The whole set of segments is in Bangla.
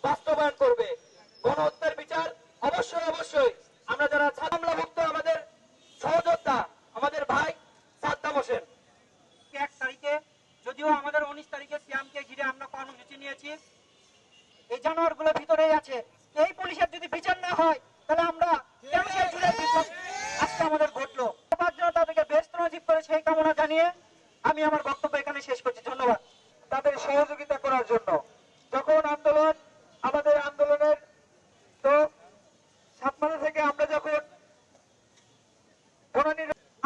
বাস্তবায়ন করবে। গণহত্যার বিচার অবশ্যই অবশ্যই আমরা যারা হামলাভুক্ত আমাদের সহযোদ্ধা আমাদের ভাই সাদ্দাম হোসেন 1 তারিখে, যদিও আমাদের 19 তারিখে সিয়ামকে ঘিরে আমরা কর্মসূচি নিয়েছি, এই জানোয়ারগুলো ভিতরেই আছে। এই পুলিশের যদি বিচার না হয় তাহলে আমরা কেন সেই জুলাই বিপ্লব আজকে আমাদের ঘটলো? তাদেরকে ব্যস্ত নজিব করে সেই কামনা জানিয়ে আমি আমার বক্তব্য এখানে শেষ করছি। ধন্যবাদ। তাদের সহযোগিতা করার জন্য যখন আন্দোলন আমাদের আন্দোলনের তো 7 মাস থেকে আমরা যখন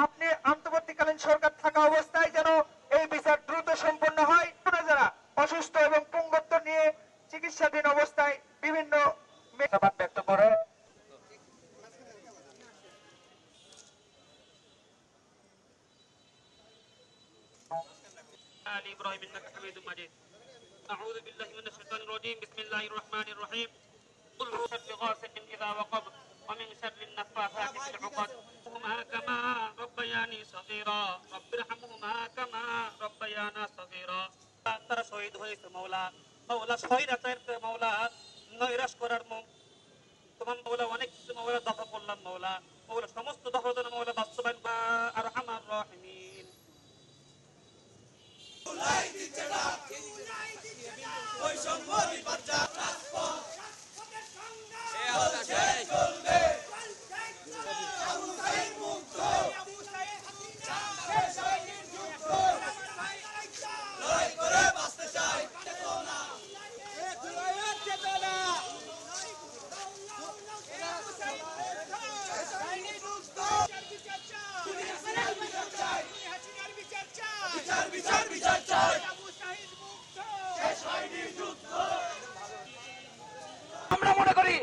আপনি অন্তর্বর্তীকালীন সরকার থাকা অবস্থায় যেন এই বিচার দ্রুত সম্পন্ন হয়। যারা অসুস্থ এবং পঙ্গুত্ব নিয়ে চিকিৎসাধীন অবস্থায় বিভিন্ন ব্যক্ত করে آل إبراهيم إنك حميد مجيد. أعوذ بالله من الشيطان الرجيم. بسم الله الرحمن الرحيم. قل هو شر غاسق إذا وقب ومن شر النفاثات في العقد. ربهما كما ربياني صغيرا رب ارحمهما كما ربيانا صغيرا. তারা শহীদ হয়েছে মওলা, মওলা শহীদাতের মওলা নৈরাশ করার তোমার মওলা অনেক কিছু মওলা দফা করলাম মওলা, মওলা সমস্ত দফা মওলা বাস্তবায়ন আরহামার রাহিমিন। আমরা মনে করি